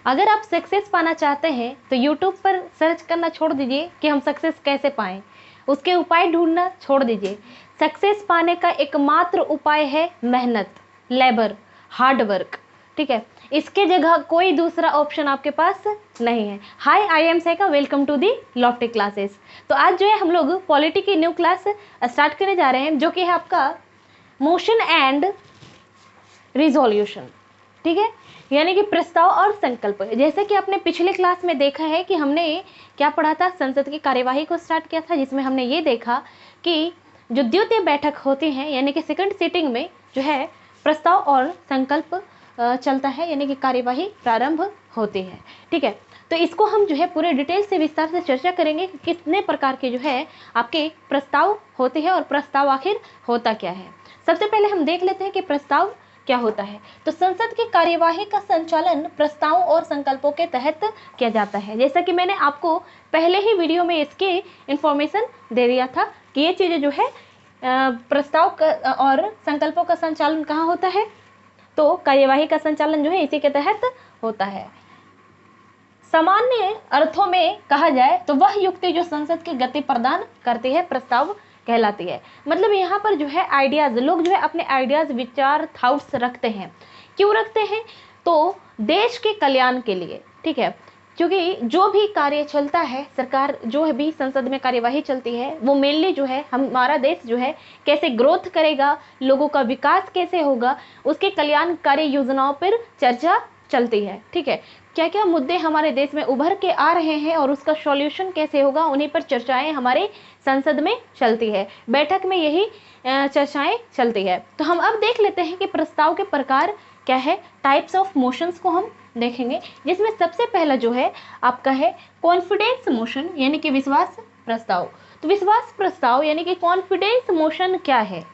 अगर आप सक्सेस पाना चाहते हैं तो यूट्यूब पर सर्च करना छोड़ दीजिए कि हम सक्सेस कैसे पाएं, उसके उपाय ढूंढना छोड़ दीजिए। सक्सेस पाने का एकमात्र उपाय है मेहनत, लेबर, हार्ड वर्क, ठीक है। इसके जगह कोई दूसरा ऑप्शन आपके पास नहीं है। Hi, I am Saika, welcome to the lofty classes. तो आज जो है हम लोग पॉलिटी की न्यू क्लास स्टार्ट करने जा रहे हैं, जो कि है आपका मोशन एंड रिजोल्यूशन, ठीक है, यानी कि प्रस्ताव और संकल्प। जैसे कि आपने पिछले क्लास में देखा है कि हमने क्या पढ़ा था, संसद की कार्यवाही को स्टार्ट किया था, जिसमें हमने ये देखा कि जो द्वितीय बैठक होती है यानी कि सेकंड सीटिंग में जो है प्रस्ताव और संकल्प चलता है, यानी कि कार्यवाही प्रारंभ होती है, ठीक है। तो इसको हम जो है पूरे डिटेल से विस्तार से चर्चा करेंगे कि कितने प्रकार के जो है आपके प्रस्ताव होते हैं और प्रस्ताव आखिर होता क्या है। सबसे पहले हम देख लेते हैं कि प्रस्ताव क्या होता है। तो संसद की कार्यवाही का संचालन प्रस्तावों और संकल्पों के तहत किया जाता है। जैसा कि मैंने आपको पहले ही वीडियो में इसके इंफॉर्मेशन दे दिया था कि ये चीज़ें जो है प्रस्ताव और संकल्पों का संचालन कहाँ होता है, तो कार्यवाही का संचालन जो है इसी के तहत होता है। सामान्य अर्थों में कहा जाए तो वह युक्ति जो संसद की गति प्रदान करती है प्रस्ताव कहलाती है। मतलब यहाँ पर जो है आइडियाज, लोग जो है अपने आइडियाज, विचार, थॉट्स रखते हैं। क्यों रखते हैं, तो देश के कल्याण के लिए, ठीक है। क्योंकि जो भी कार्य चलता है, सरकार जो है भी संसद में कार्यवाही चलती है, वो मेनली जो है हमारा देश जो है कैसे ग्रोथ करेगा, लोगों का विकास कैसे होगा, उसके कल्याणकारी योजनाओं पर चर्चा चलती है, ठीक है। क्या क्या मुद्दे हमारे देश में उभर के आ रहे हैं और उसका सॉल्यूशन कैसे होगा, उन्हीं पर चर्चाएं हमारे संसद में चलती है। बैठक में यही चर्चाएं चलती है। तो हम अब देख लेते हैं कि प्रस्ताव के प्रकार क्या है, टाइप्स ऑफ मोशंस को हम देखेंगे, जिसमें सबसे पहला जो है आपका है कॉन्फिडेंस मोशन, यानी कि विश्वास प्रस्ताव। तो विश्वास प्रस्ताव यानी कि कॉन्फिडेंस मोशन क्या है,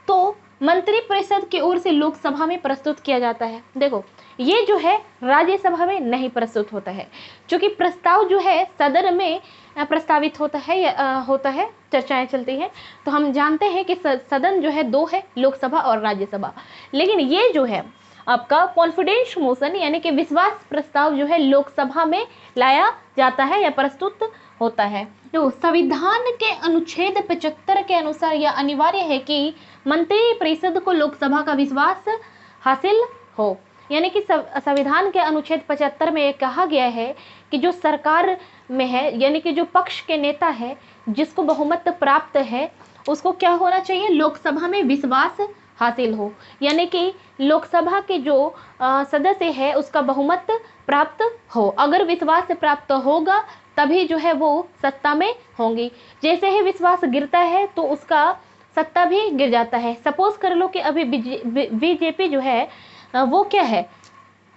तो मंत्री परिषद की ओर से लोकसभा में प्रस्तुत किया जाता है। देखो, ये जो है राज्यसभा में नहीं प्रस्तुत होता है, क्योंकि प्रस्ताव जो है सदन में प्रस्तावित होता है, चर्चाएं चलती हैं। तो हम जानते हैं कि सदन जो है दो है, लोकसभा और राज्यसभा। लेकिन ये जो है आपका कॉन्फिडेंस मोशन यानी कि विश्वास प्रस्ताव जो है लोकसभा में लाया जाता है या प्रस्तुत होता है। तो संविधान के अनुच्छेद 75 के अनुसार यह अनिवार्य है कि मंत्री परिषद को लोकसभा का विश्वास हासिल हो। यानी कि संविधान के अनुच्छेद 75 में कहा गया है कि जो सरकार में है, यानी कि जो पक्ष के नेता है, जिसको बहुमत प्राप्त है, उसको क्या होना चाहिए, लोकसभा में विश्वास हासिल हो। यानी कि लोकसभा के जो सदस्य है उसका बहुमत प्राप्त हो। अगर विश्वास प्राप्त होगा तभी जो है वो सत्ता में होंगी। जैसे ही विश्वास गिरता है तो उसका सत्ता भी गिर जाता है। सपोज कर लो कि अभी बीजेपी जो है वो क्या है,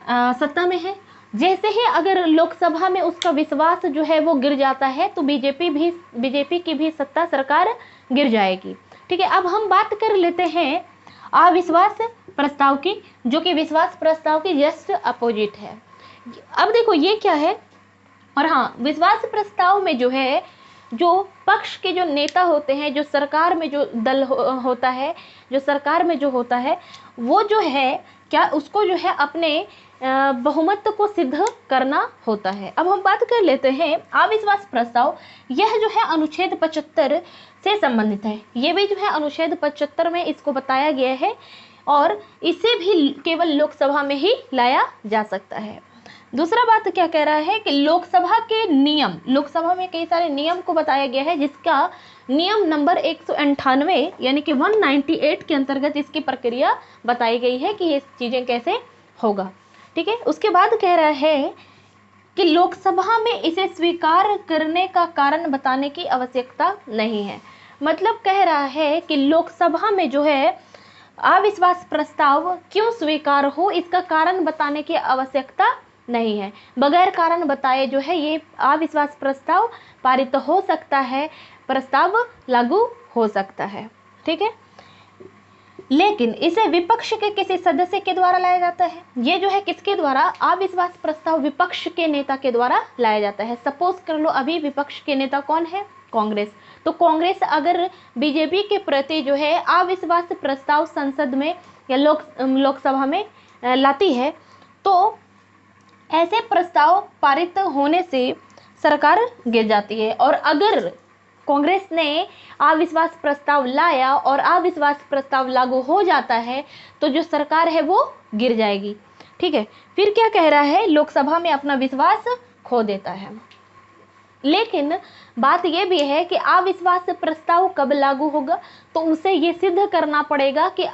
सत्ता में है। जैसे ही अगर लोकसभा में उसका विश्वास जो है वो गिर जाता है तो बीजेपी की भी सत्ता, सरकार गिर जाएगी, ठीक है। अब हम बात कर लेते हैं अविश्वास प्रस्ताव की, जो कि विश्वास प्रस्ताव की जस्ट अपोजिट है। अब देखो ये क्या है, और हाँ, विश्वास प्रस्ताव में जो है जो पक्ष के जो नेता होते हैं, जो सरकार में जो दल होता है, जो सरकार में जो होता है, वो जो है क्या, उसको जो है अपने बहुमत को सिद्ध करना होता है। अब हम बात कर लेते हैं अविश्वास प्रस्ताव। यह जो है अनुच्छेद 75 से संबंधित है। ये भी जो है अनुच्छेद 75 में इसको बताया गया है और इसे भी केवल लोकसभा में ही लाया जा सकता है। दूसरा बात क्या कह रहा है कि लोकसभा के नियम, लोकसभा में कई सारे नियम को बताया गया है, जिसका नियम नंबर 198 यानी कि 198 के अंतर्गत इसकी प्रक्रिया बताई गई है कि ये चीजें कैसे होगा, ठीक है। उसके बाद कह रहा है कि लोकसभा में इसे स्वीकार करने का कारण बताने की आवश्यकता नहीं है। मतलब कह रहा है कि लोकसभा में जो है अविश्वास प्रस्ताव क्यों स्वीकार हो, इसका कारण बताने की आवश्यकता नहीं है। बगैर कारण बताए जो है ये अविश्वास प्रस्ताव पारित हो सकता है, प्रस्ताव लागू हो सकता है, ठीक है। लेकिन इसे विपक्ष के किसी सदस्य के द्वारा लाया जाता है। ये जो है किसके द्वारा, अविश्वास प्रस्ताव विपक्ष के नेता के द्वारा लाया जाता है। सपोज कर लो अभी विपक्ष के नेता कौन है, कांग्रेस। तो कांग्रेस अगर बीजेपी के प्रति जो है अविश्वास प्रस्ताव संसद में या लोकसभा में लाती है, तो ऐसे प्रस्ताव पारित होने से सरकार गिर जाती है। और अगर कांग्रेस ने अविश्वास प्रस्ताव लाया और अविश्वास प्रस्ताव लागू हो जाता है तो जो सरकार है वो गिर जाएगी। ठीक है, फिर क्या कह रहा है, लोकसभा में अपना विश्वास खो देता है। लेकिन बात यह भी है कि अविश्वास प्रस्ताव कब लागू होगा, तो उसे ये सिद्ध करना पड़ेगा कि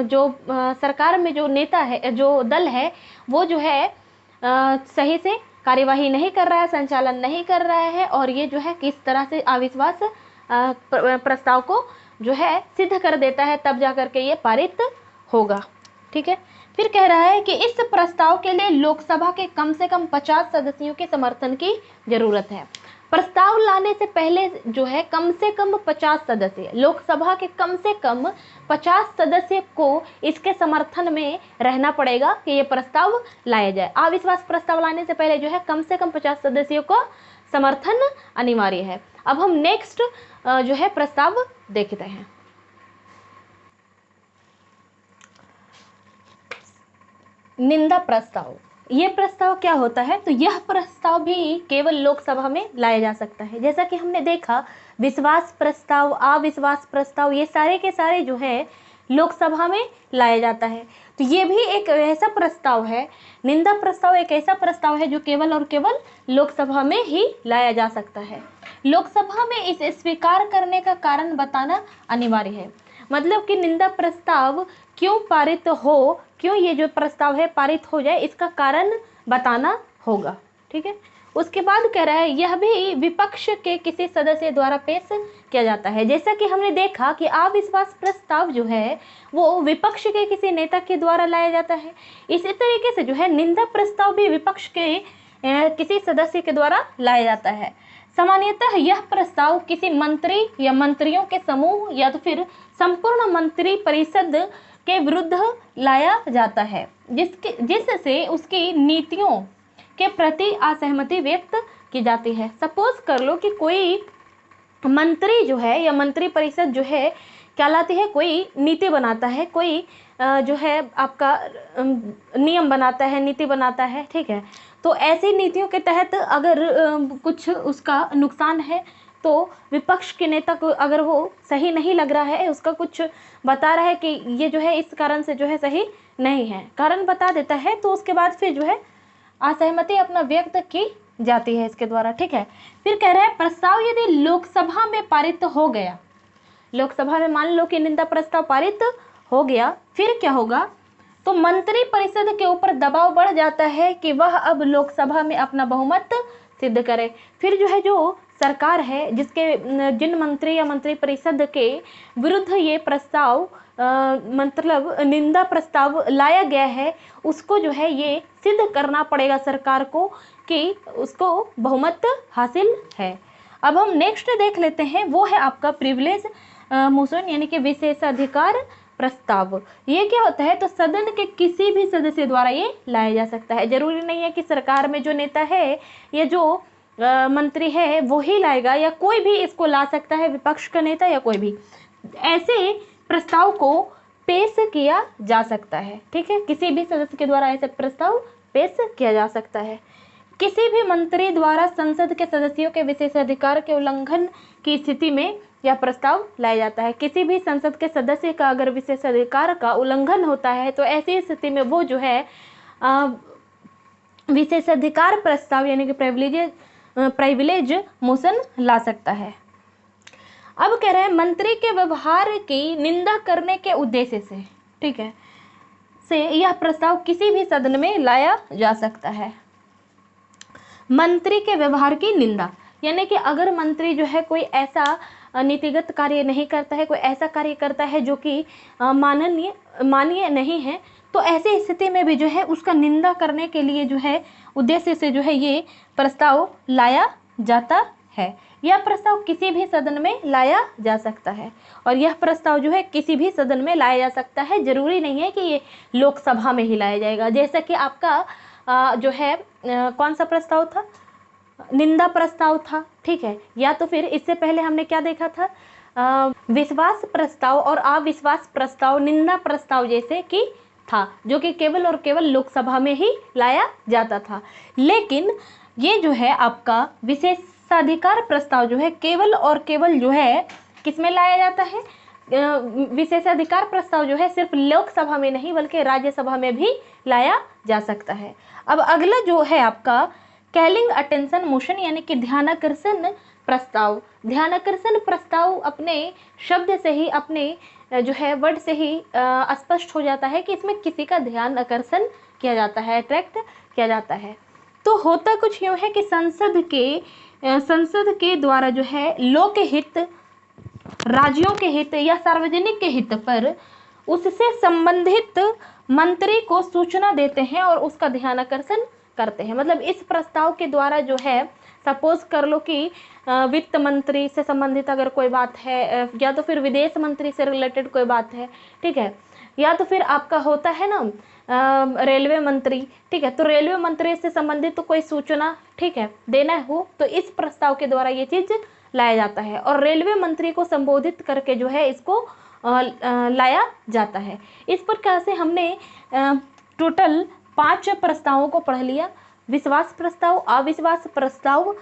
जो सरकार में जो नेता है, जो दल है, वो जो है सही से कार्यवाही नहीं कर रहा है, संचालन नहीं कर रहा है, और ये जो है किस तरह से अविश्वास प्रस्ताव को जो है सिद्ध कर देता है, तब जाकर के ये पारित होगा। ठीक है, फिर कह रहा है कि इस प्रस्ताव के लिए लोकसभा के कम से कम 50 सदस्यों के समर्थन की जरूरत है। प्रस्ताव लाने से पहले जो है कम से कम 50 सदस्य, लोकसभा के कम से कम 50 सदस्य को इसके समर्थन में रहना पड़ेगा कि ये प्रस्ताव लाया जाए। अविश्वास प्रस्ताव लाने से पहले जो है कम से कम 50 सदस्यों को समर्थन अनिवार्य है। अब हम नेक्स्ट जो है प्रस्ताव देखते हैं। निंदा प्रस्ताव, ये प्रस्ताव क्या होता है, तो यह प्रस्ताव भी केवल लोकसभा में लाया जा सकता है। जैसा कि हमने देखा, विश्वास प्रस्ताव, अविश्वास प्रस्ताव, ये सारे के सारे जो है लोकसभा में लाया जाता है। तो ये भी एक ऐसा प्रस्ताव है, निंदा प्रस्ताव एक ऐसा प्रस्ताव है जो केवल और केवल लोकसभा में ही लाया जा सकता है। लोकसभा में इसे स्वीकार करने का कारण बताना अनिवार्य है। मतलब कि निंदा प्रस्ताव क्यों पारित हो, क्यों ये जो प्रस्ताव है पारित हो जाए, इसका कारण बताना होगा। ठीक है, उसके बाद कह रहा है यह भी विपक्ष के किसी सदस्य द्वारा पेश किया जाता है। जैसा कि हमने देखा कि अविश्वास प्रस्ताव जो है वो विपक्ष के किसी नेता के द्वारा लाया जाता है, इसी तरीके से जो है निंदा प्रस्ताव भी विपक्ष के किसी सदस्य के द्वारा लाया जाता है। सामान्यतः यह प्रस्ताव किसी मंत्री या मंत्रियों के समूह या तो फिर संपूर्ण मंत्री परिषद के विरुद्ध लाया जाता है, जिससे उसकी नीतियों के प्रति असहमति व्यक्त की जाती है। सपोज कर लो कि कोई मंत्री जो है या मंत्री परिषद जो है क्या लाती है, कोई नीति बनाता है, कोई जो है आपका नियम बनाता है, नीति बनाता है। ठीक है, तो ऐसी नीतियों के तहत अगर कुछ उसका नुकसान है तो विपक्ष के नेता को अगर वो सही नहीं लग रहा है, उसका कुछ बता रहा है कि ये जो है इस कारण से जो है सही नहीं है, कारण बता देता है, तो उसके बाद फिर जो है असहमति अपना व्यक्त की जाती है इसके द्वारा। ठीक है, फिर कह रहा है प्रस्ताव यदि लोकसभा में पारित हो गया, लोकसभा में मान लो कि निंदा प्रस्ताव पारित हो गया, फिर क्या होगा, तो मंत्री परिषद के ऊपर दबाव बढ़ जाता है कि वह अब लोकसभा में अपना बहुमत सिद्ध करे। फिर जो है जो सरकार है, जिन मंत्री या मंत्री परिषद के विरुद्ध ये प्रस्ताव मतलब निंदा प्रस्ताव लाया गया है, उसको जो है ये सिद्ध करना पड़ेगा सरकार को कि उसको बहुमत हासिल है। अब हम नेक्स्ट देख लेते हैं, वो है आपका प्रिविलेज मोशन यानी कि विशेषाधिकार प्रस्ताव। ये क्या होता है, तो सदन के किसी भी सदस्य द्वारा ये लाया जा सकता है। जरूरी नहीं है कि सरकार में जो नेता है या जो मंत्री है वो ही लाएगा, या कोई भी इसको ला सकता है, विपक्ष का नेता या कोई भी। ऐसे प्रस्ताव को पेश किया जा सकता है। ठीक है, किसी भी सदस्य के द्वारा ऐसे प्रस्ताव पेश किया जा सकता है। किसी भी मंत्री द्वारा संसद के सदस्यों के विशेषाधिकार के उल्लंघन की स्थिति में यह प्रस्ताव लाया जाता है। किसी भी संसद के सदस्य का अगर विशेषाधिकार का उल्लंघन होता है तो ऐसी स्थिति में वो जो है विशेषाधिकार प्रस्ताव यानी कि प्रिविलेज मोशन ला सकता है। अब कह रहे हैं मंत्री के व्यवहार की निंदा करने के उद्देश्य से, ठीक है, से यह प्रस्ताव किसी भी सदन में लाया जा सकता है। मंत्री के व्यवहार की निंदा यानी कि अगर मंत्री जो है कोई ऐसा नीतिगत कार्य नहीं करता है, कोई ऐसा कार्य करता है जो कि माननीय नहीं है, तो ऐसी स्थिति में भी जो है उसका निंदा करने के लिए जो है उद्देश्य से जो है ये प्रस्ताव लाया जाता है। यह प्रस्ताव किसी भी सदन में लाया जा सकता है, और यह प्रस्ताव जो है किसी भी सदन में लाया जा सकता है। जरूरी नहीं है कि ये लोकसभा में ही लाया जाएगा। जैसा कि आपका जो है कौन सा प्रस्ताव था, निंदा प्रस्ताव था, ठीक है, या तो फिर इससे पहले हमने क्या देखा था, विश्वास प्रस्ताव और अविश्वास प्रस्ताव निंदा प्रस्ताव जैसे कि था, जो कि केवल और केवल लोकसभा में ही लाया जाता था। लेकिन ये जो है आपका विशेषाधिकार प्रस्ताव जो है केवल और केवल जो है किसमें लाया जाता है, विशेषाधिकार प्रस्ताव जो है सिर्फ लोकसभा में नहीं बल्कि राज्यसभा में भी लाया जा सकता है। अब अगला जो है आपका कैलिंग अटेंशन मोशन यानी कि ध्यानाकर्षण प्रस्ताव। ध्यानाकर्षण प्रस्ताव अपने शब्द से ही, अपने जो है वर्ड से ही स्पष्ट हो जाता है कि इसमें किसी का ध्यान आकर्षण किया जाता है, अट्रैक्ट किया जाता है। तो होता कुछ यूँ है कि संसद के द्वारा जो है लोक हित, राज्यों के हित या सार्वजनिक के हित पर उससे संबंधित मंत्री को सूचना देते हैं और उसका ध्यान आकर्षण करते हैं। मतलब इस प्रस्ताव के द्वारा जो है, सपोज कर लो कि वित्त मंत्री से संबंधित अगर कोई बात है, या तो फिर विदेश मंत्री से रिलेटेड कोई बात है, ठीक है, या तो फिर आपका होता है ना रेलवे मंत्री, ठीक है, तो रेलवे मंत्री से संबंधित तो कोई सूचना, ठीक है, देना हो तो इस प्रस्ताव के द्वारा ये चीज लाया जाता है और रेलवे मंत्री को संबोधित करके जो है इसको लाया जाता है। इस प्रकार से हमने टोटल 5 प्रस्तावों को पढ़ लिया। विश्वास प्रस्ताव, अविश्वास प्रस्ताव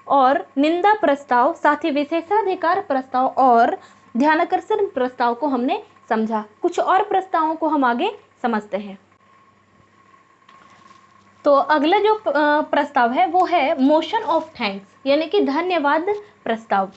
और निंदा प्रस्ताव, साथ ही विशेषाधिकार प्रस्ताव और ध्यानाकर्षण प्रस्ताव को हमने समझा। कुछ और प्रस्तावों को हम आगे समझते हैं। तो अगला जो प्रस्ताव है वो है मोशन ऑफ थैंक्स यानी कि धन्यवाद प्रस्ताव।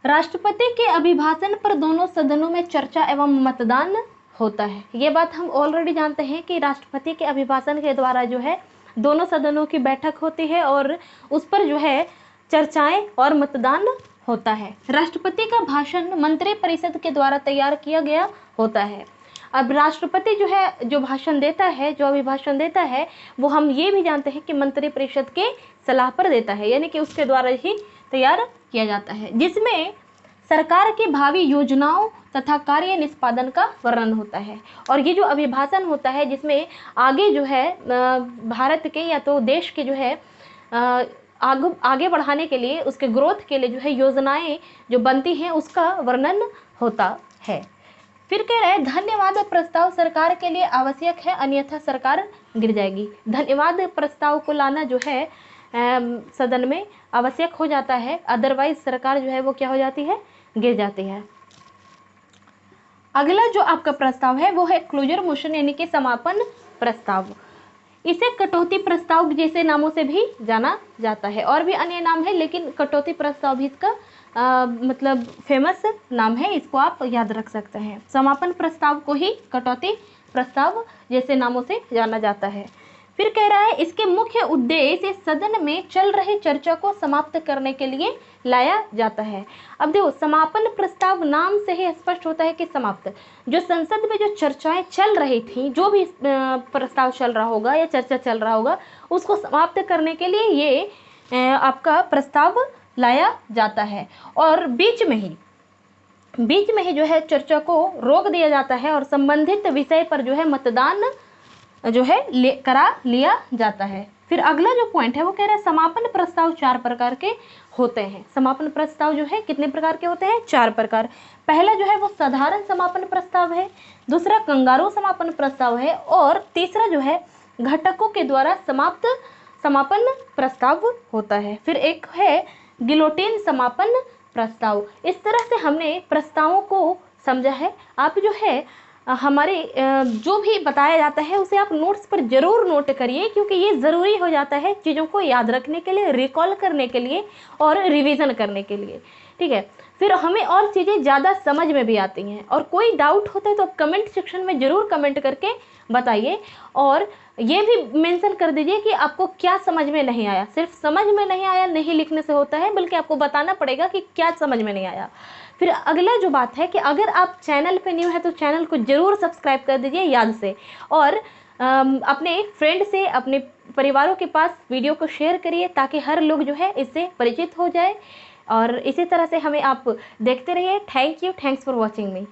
राष्ट्रपति के अभिभाषण पर दोनों सदनों में चर्चा एवं मतदान होता है। ये बात हम ऑलरेडी जानते हैं कि राष्ट्रपति के अभिभाषण के द्वारा जो है दोनों सदनों की बैठक होती है और उस पर जो है चर्चाएं और मतदान होता है। राष्ट्रपति का भाषण मंत्रिपरिषद के द्वारा तैयार किया गया होता है। अब राष्ट्रपति जो है जो भाषण देता है, जो अभिभाषण देता है, वो हम ये भी जानते हैं कि मंत्रिपरिषद के सलाह पर देता है, यानी कि उसके द्वारा ही तैयार किया जाता है, जिसमें सरकार की भावी योजनाओं तथा कार्य निष्पादन का वर्णन होता है। और ये जो अभिभाषण होता है जिसमें आगे जो है भारत के या तो देश के जो है आगे बढ़ाने के लिए, उसके ग्रोथ के लिए जो है योजनाएं जो बनती हैं उसका वर्णन होता है। फिर कह रहे हैं धन्यवाद प्रस्ताव सरकार के लिए आवश्यक है अन्यथा सरकार गिर जाएगी। धन्यवाद प्रस्ताव को लाना जो है सदन में आवश्यक हो जाता है, अदरवाइज सरकार जो है वो क्या हो जाती है, गिर जाती है। अगला जो आपका प्रस्ताव है वो है क्लोजर मोशन यानी कि समापन प्रस्ताव। इसे कटौती प्रस्ताव जैसे नामों से भी जाना जाता है, और भी अन्य नाम है लेकिन कटौती प्रस्ताव भी इसका मतलब फेमस नाम है, इसको आप याद रख सकते हैं। समापन प्रस्ताव को ही कटौती प्रस्ताव जैसे नामों से जाना जाता है। फिर कह रहा है इसके मुख्य उद्देश्य सदन में चल रही चर्चा को समाप्त करने के लिए लाया जाता है। अब देखो समापन प्रस्ताव नाम से ही स्पष्ट होता है कि समाप्त, जो संसद में जो चर्चाएं चल रही थी, जो भी प्रस्ताव चल रहा होगा या चर्चा चल रहा होगा उसको समाप्त करने के लिए ये आपका प्रस्ताव लाया जाता है। और बीच में ही जो है चर्चा को रोक दिया जाता है और संबंधित विषय पर जो है मतदान जो है करा लिया जाता है। फिर अगला जो पॉइंट है वो कह रहा है समापन प्रस्ताव 4 प्रकार के होते हैं। समापन प्रस्ताव जो है कितने प्रकार के होते हैं, 4 प्रकार। पहला जो है वो साधारण समापन प्रस्ताव है, दूसरा कंगारू समापन प्रस्ताव है, और तीसरा जो है घटकों के द्वारा समापन प्रस्ताव होता है। फिर एक है गिलोटिन समापन प्रस्ताव। इस तरह से हमने प्रस्तावों को समझा है। आप जो है हमारे जो भी बताया जाता है उसे आप नोट्स पर ज़रूर नोट करिए, क्योंकि ये ज़रूरी हो जाता है चीज़ों को याद रखने के लिए, रिकॉल करने के लिए और रिवीजन करने के लिए, ठीक है। फिर हमें और चीज़ें ज़्यादा समझ में भी आती हैं। और कोई डाउट होता है तो आप कमेंट सेक्शन में ज़रूर कमेंट करके बताइए, और ये भी मेंशन कर दीजिए कि आपको क्या समझ में नहीं आया। सिर्फ समझ में नहीं आया नहीं लिखने से होता है, बल्कि आपको बताना पड़ेगा कि क्या समझ में नहीं आया। फिर अगला जो बात है कि अगर आप चैनल पे न्यू है तो चैनल को ज़रूर सब्सक्राइब कर दीजिए याद से, और अपने फ्रेंड से, अपने परिवारों के पास वीडियो को शेयर करिए ताकि हर लोग जो है इससे परिचित हो जाए। और इसी तरह से हमें आप देखते रहिए। Thank you, thanks for watching me.